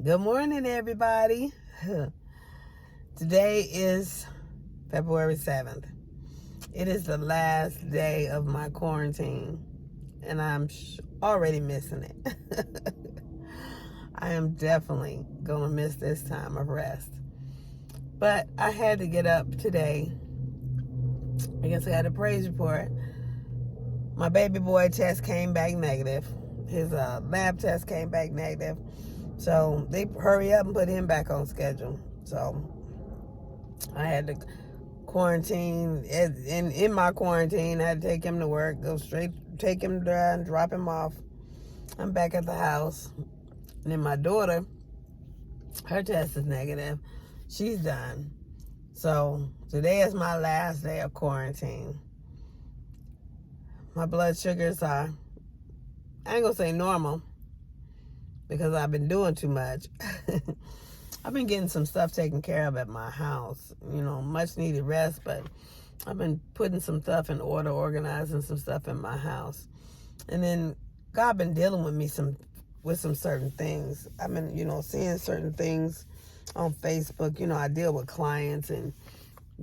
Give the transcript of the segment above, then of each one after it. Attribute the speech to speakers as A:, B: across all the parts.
A: Good morning, everybody. Today is February 7th. It is the last day of my quarantine, and I'm already missing it. I am definitely going to miss this time of rest. But I had to get up today. I guess I got a praise report. My baby boy test came back negative. His lab test came back negative. So they hurry up and put him back on schedule. So I had to quarantine. And in my quarantine, I had to take him to work, go straight, take him there and drop him off. I'm back at the house. And then my daughter, her test is negative. She's done. So today is my last day of quarantine. My blood sugars are, I ain't gonna say normal, because I've been doing too much. I've been getting some stuff taken care of at my house. Much needed rest, but I've been putting some stuff in order, organizing some stuff in my house. And then God been dealing with me with some certain things. I've been, seeing certain things on Facebook. I deal with clients, and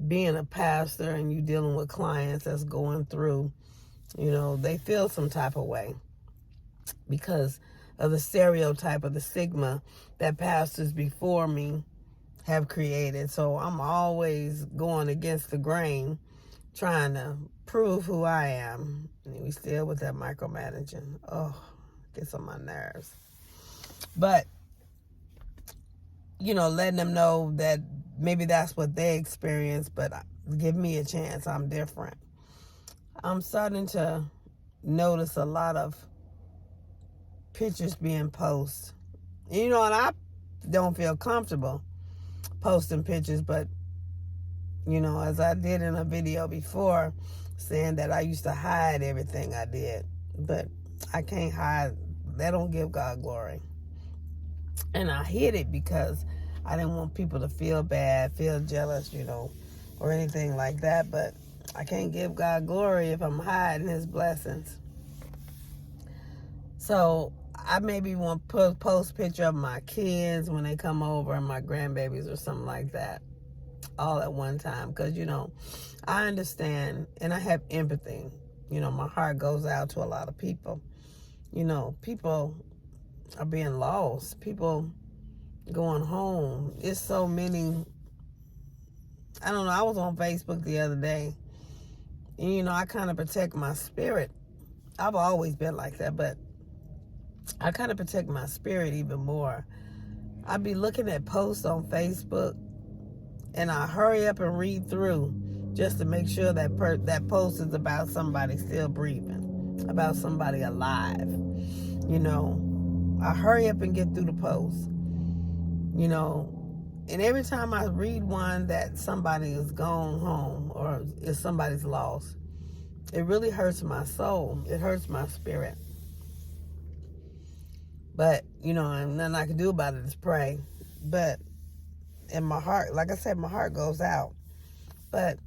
A: being a pastor and you dealing with clients that's going through, they feel some type of way because of the stereotype of the stigma that pastors before me have created. So I'm always going against the grain, trying to prove who I am. And we still with that micromanaging. Oh, gets on my nerves. But, letting them know that maybe that's what they experience, but give me a chance. I'm different. I'm starting to notice a lot of pictures being posted. And I don't feel comfortable posting pictures, but, as I did in a video before, saying that I used to hide everything I did. But I can't hide. That don't give God glory. And I hid it because I didn't want people to feel bad, feel jealous, or anything like that. But I can't give God glory if I'm hiding his blessings. So I maybe want to post a picture of my kids when they come over and my grandbabies or something like that all at one time. Because, I understand and I have empathy. My heart goes out to a lot of people. People are being lost. People going home. It's so many. I don't know. I was on Facebook the other day. And, I kind of protect my spirit. I've always been like that, but I kind of protect my spirit even more. I be looking at posts on Facebook, and I hurry up and read through just to make sure that that post is about somebody still breathing, about somebody alive. I hurry up and get through the post. And every time I read one that somebody is gone home or if somebody's lost, it really hurts my soul. It hurts my spirit. But, and nothing I can do about it is pray. But in my heart, like I said, my heart goes out. But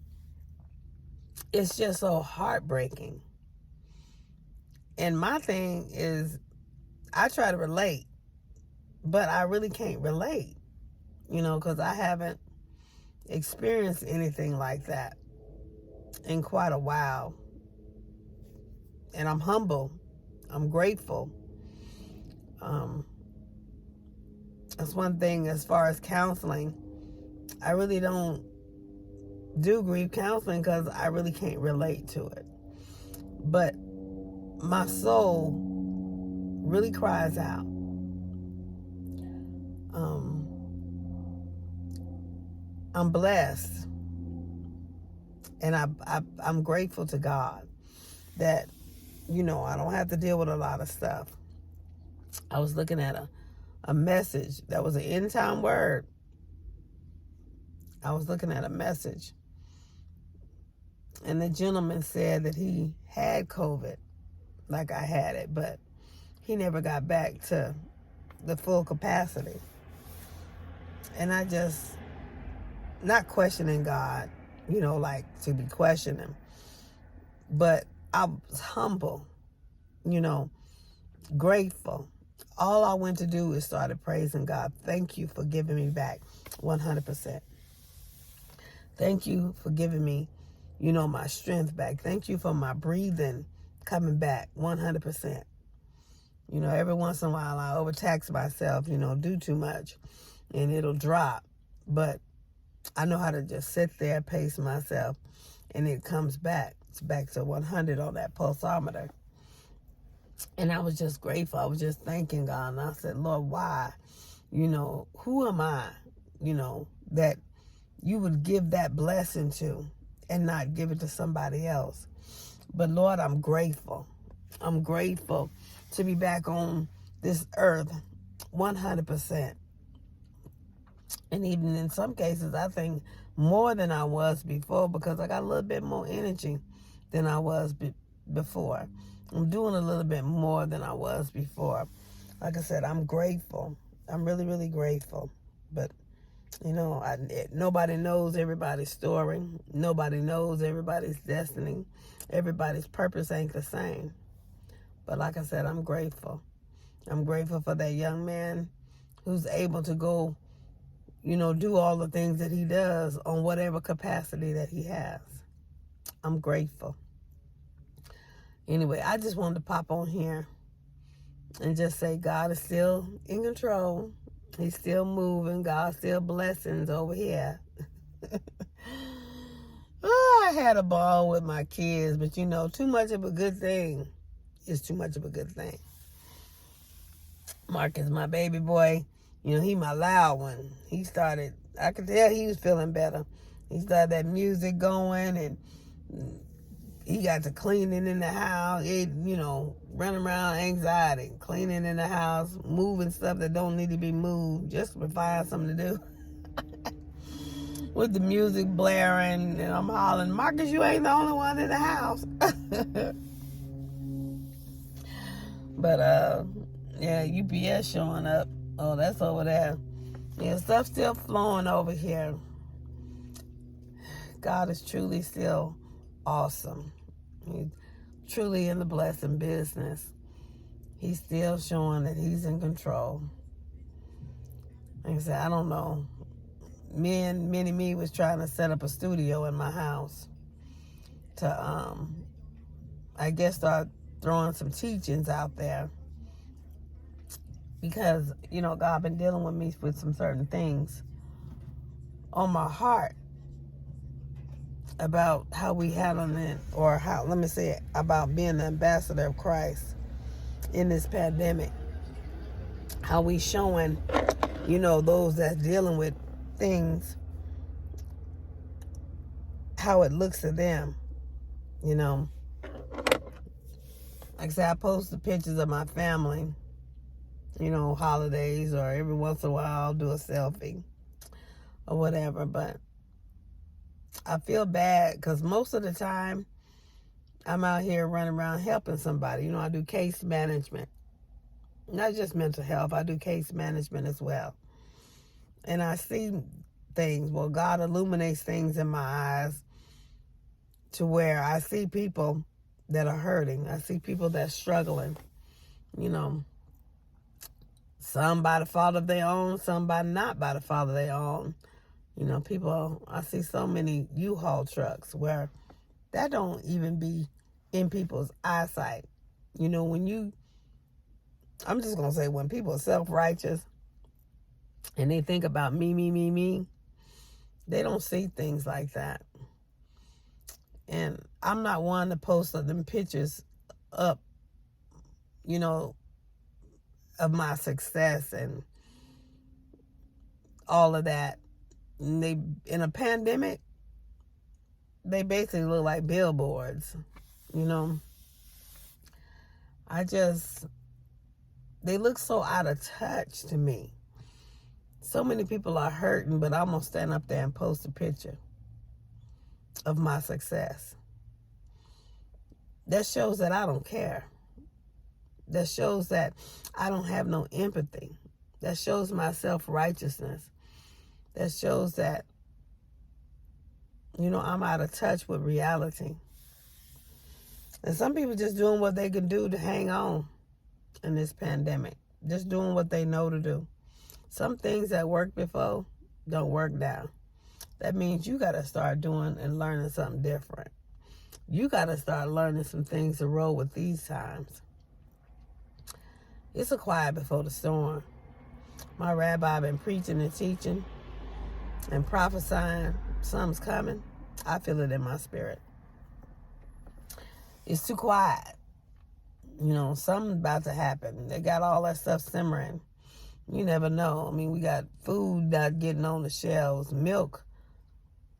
A: it's just so heartbreaking. And my thing is, I try to relate, but I really can't relate, because I haven't experienced anything like that in quite a while. And I'm humble. I'm grateful. That's one thing as far as counseling. I really don't do grief counseling because I really can't relate to it. But my soul really cries out. I'm blessed. And I'm grateful to God that, I don't have to deal with a lot of stuff. I was looking at a message that was an end time word. I was looking at a message, and the gentleman said that he had COVID like I had it, but he never got back to the full capacity. And I just, not questioning God, like to be questioning, but I was humble, grateful All I went to do is started praising God. Thank you for giving me back 100%. Thank you for giving me, my strength back. Thank you for my breathing coming back 100%. Every once in a while I overtax myself, do too much and it'll drop. But I know how to just sit there, pace myself, and it comes back. It's back to 100 on that pulsometer. And I was just grateful. I was just thanking God. And I said, Lord, why? Who am I, that you would give that blessing to and not give it to somebody else? But Lord, I'm grateful. I'm grateful to be back on this earth 100%. And even in some cases, I think more than I was before, because I got a little bit more energy than I was before. I'm doing a little bit more than I was before. Like I said, I'm grateful. I'm really, really grateful. But, nobody knows everybody's story. Nobody knows everybody's destiny. Everybody's purpose ain't the same. But like I said, I'm grateful. I'm grateful for that young man who's able to go, do all the things that he does on whatever capacity that he has. I'm grateful. Anyway, I just wanted to pop on here and just say God is still in control. He's still moving. God's still blessings over here. I had a ball with my kids, but too much of a good thing is too much of a good thing. Marcus, my baby boy, he my loud one. I could tell he was feeling better. He started that music going, and he got to cleaning in the house. Running around anxiety, cleaning in the house, moving stuff that don't need to be moved, just to find something to do. With the music blaring, and I'm hollering, Marcus, you ain't the only one in the house. But, yeah, UPS showing up. Oh, that's over there. Yeah, stuff's still flowing over here. God is truly still awesome. He's truly in the blessing business. He's still showing that he's in control. Like I said, I don't know. Me was trying to set up a studio in my house to, I guess, start throwing some teachings out there. Because, God been dealing with me with some certain things on my heart about how we handle it, or about being the ambassador of Christ in this pandemic. How we showing, those that's dealing with things, how it looks to them, Like I said, I post the pictures of my family, holidays, or every once in a while I'll do a selfie or whatever. But I feel bad because most of the time I'm out here running around helping somebody. I do case management. Not just mental health, I do case management as well. And I see things, God illuminates things in my eyes to where I see people that are hurting. I see people that's struggling, some by the fault of their own, some by not by the fault of their own. People, I see so many U-Haul trucks where that don't even be in people's eyesight. I'm just going to say, when people are self-righteous and they think about me, they don't see things like that. And I'm not one to post them pictures up, of my success and all of that. And in a pandemic, they basically look like billboards, they look so out of touch to me. So many people are hurting, but I'm going to stand up there and post a picture of my success. That shows that I don't care. That shows that I don't have no empathy. That shows my self-righteousness. That shows that, I'm out of touch with reality. And some people just doing what they can do to hang on in this pandemic. just doing what they know to do. Some things that worked before don't work now. That means you got to start doing and learning something different. You got to start learning some things to roll with these times. It's a quiet before the storm. My rabbi been preaching and teaching and prophesying something's coming. I feel it in my spirit. It's too quiet. You know, something's about to happen. They got all that stuff simmering. You never know. I mean, we got food not getting on the shelves. Milk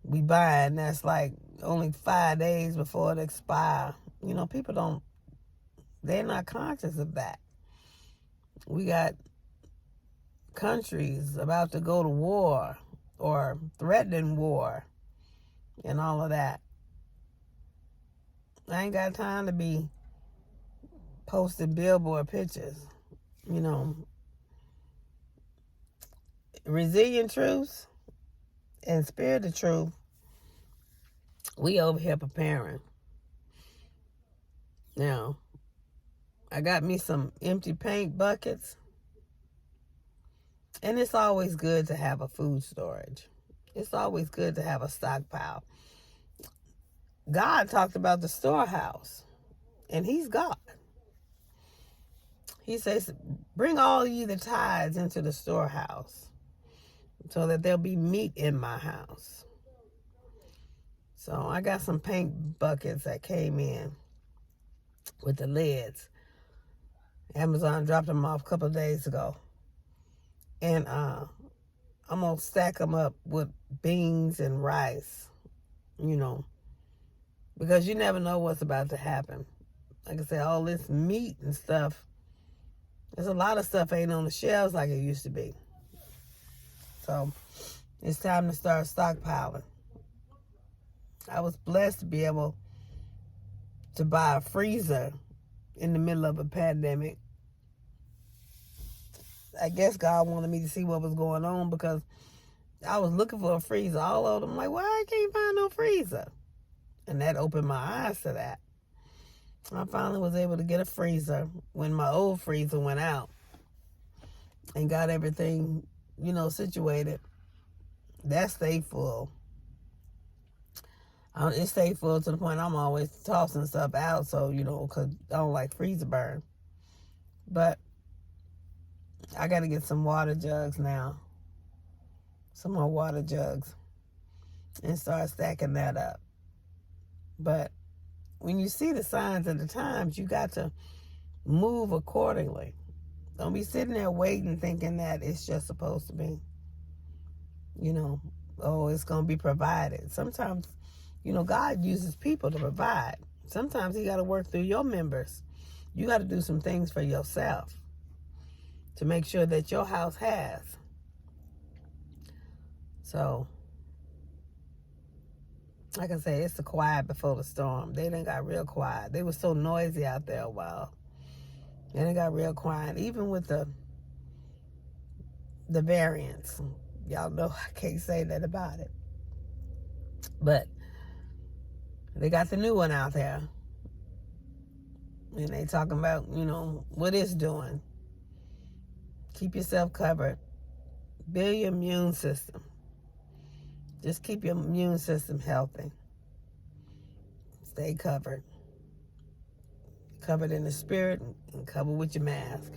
A: we buying that's like only 5 days before it expire. You know, people they're not conscious of that. We got countries about to go to war or threatening war and all of that. I ain't got time to be posting billboard pictures. You know, resilient truths and spirit of truth, we over here preparing. Now, I got me some empty paint buckets. And it's always good to have a food storage. It's always good to have a stockpile. God talked about the storehouse, and he's God. He says, bring all ye the tithes into the storehouse so that there'll be meat in my house. So I got some paint buckets that came in with the lids. Amazon dropped them off a couple of days ago. And I'm going to stack them up with beans and rice, you know, because you never know what's about to happen. Like I said, all this meat and stuff, there's a lot of stuff ain't on the shelves like it used to be. So it's time to start stockpiling. I was blessed to be able to buy a freezer in the middle of a pandemic. I guess God wanted me to see what was going on because I was looking for a freezer all over. I'm like, why I can't find no freezer? And that opened my eyes to that. I finally was able to get a freezer when my old freezer went out and got everything, you know, situated. That stayed full. It stayed full to the point I'm always tossing stuff out, so, you know, because I don't like freezer burn. But I got to get some water jugs now. Some more water jugs. And start stacking that up. But when you see the signs of the times, you got to move accordingly. Don't be sitting there waiting thinking that it's just supposed to be. You know, oh, it's going to be provided. Sometimes, you know, God uses people to provide. Sometimes he got to work through your members. You got to do some things for yourself to make sure that your house has. So, like I say, it's the quiet before the storm. They done got real quiet. They were so noisy out there a while. And it got real quiet. Even with the variants. Y'all know I can't say that about it. But they got the new one out there. And they talking about, you know, what it's doing. Keep yourself covered. Build your immune system. Just keep your immune system healthy. Stay covered. Covered in the spirit and covered with your mask.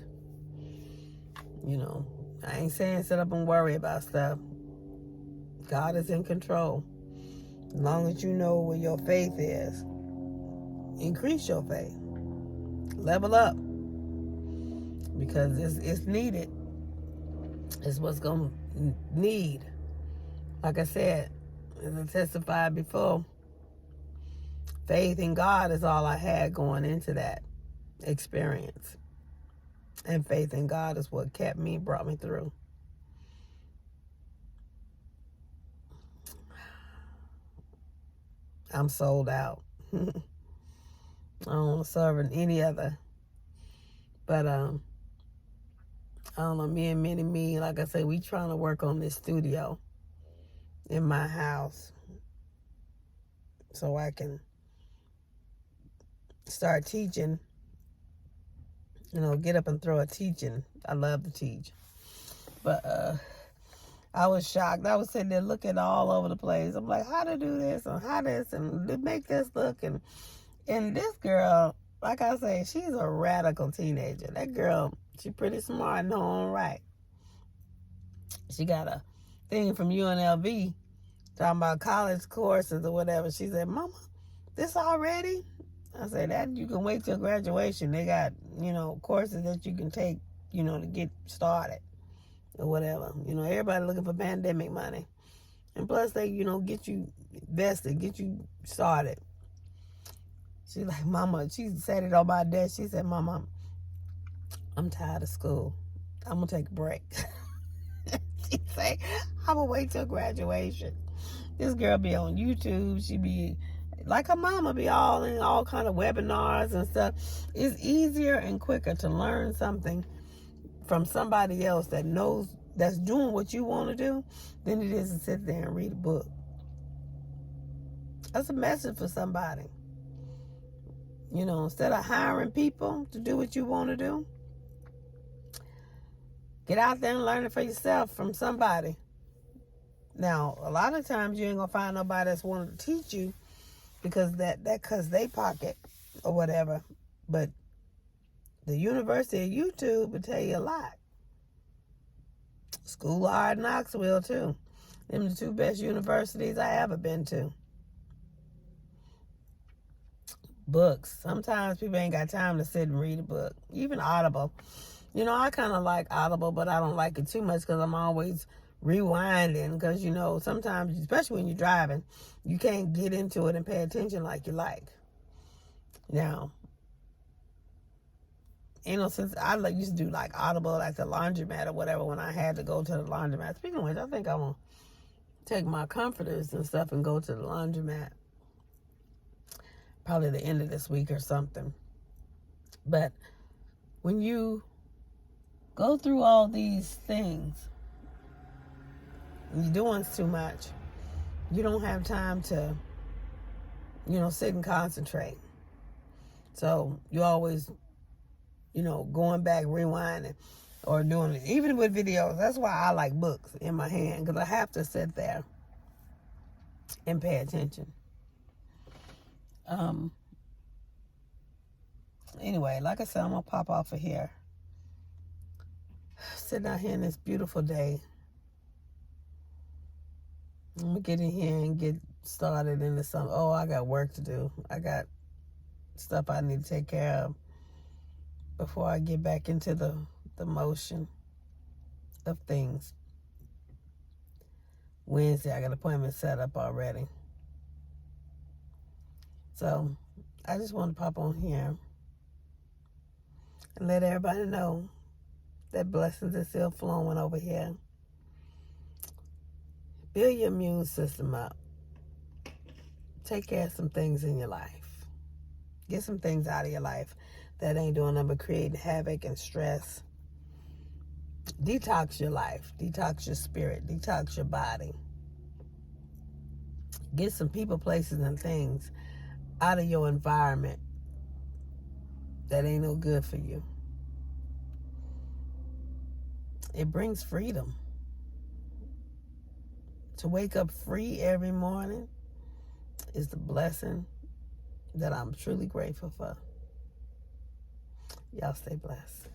A: You know, I ain't saying sit up and worry about stuff. God is in control. As long as you know where your faith is, increase your faith. Level up. Because it's needed. It's what's going to need. Like I said, as I testified before, faith in God is all I had going into that experience. And faith in God is what kept me, brought me through. I'm sold out. I don't want to serve in any other. But, I don't know, me, like I said, we trying to work on this studio in my house so I can start teaching get up and throw a teaching. I love to teach. But I was shocked. I was sitting there looking all over the place. I'm like, how to do this and how this and to make this look. And this girl, like I say, she's a radical teenager. That girl, she's pretty smart in her own right. She got a thing from UNLV talking about college courses or whatever. She said, Mama, this already? I said, that you can wait till graduation. They got, courses that you can take, to get started or whatever. Everybody looking for pandemic money. And plus they, get you vested, get you started. She's like, Mama, she said it on my desk. She said, Mama, I'm tired of school. I'm going to take a break. She said, I'm going to wait till graduation. This girl be on YouTube. She be like her mama, be all in all kind of webinars and stuff. It's easier and quicker to learn something from somebody else that knows, that's doing what you want to do, than it is to sit there and read a book. That's a message for somebody. Instead of hiring people to do what you want to do, get out there and learn it for yourself from somebody. Now, a lot of times you ain't gonna find nobody that's wanting to teach you because cause they pocket or whatever. But the University of YouTube will tell you a lot. School of Hard Knocks will too. Them the two best universities I ever been to. Books. Sometimes people ain't got time to sit and read a book. Even Audible. I kind of like Audible, but I don't like it too much because I'm always rewinding. Because, sometimes, especially when you're driving, you can't get into it and pay attention like you like. Now, since I used to do like Audible, like the laundromat or whatever, when I had to go to the laundromat. Speaking of which, I think I'm going to take my comforters and stuff and go to the laundromat. Probably the end of this week or something. But when you go through all these things, and you're doing too much, you don't have time to, sit and concentrate. So you always, going back, rewinding, or doing it. Even with videos, that's why I like books in my hand, because I have to sit there and pay attention. Anyway, like I said, I'm going to pop off of here. Sitting out here in this beautiful day. I'm going to get in here and get started into some. Oh, I got work to do. I got stuff I need to take care of before I get back into the motion of things. Wednesday, I got an appointment set up already. So I just want to pop on here and let everybody know that blessings are still flowing over here. Build your immune system up. Take care of some things in your life. Get some things out of your life that ain't doing nothing but creating havoc and stress. Detox your life. Detox your spirit. Detox your body. Get some people, places, and things out of your environment that ain't no good for you. It brings freedom. To wake up free every morning is the blessing that I'm truly grateful for. Y'all stay blessed.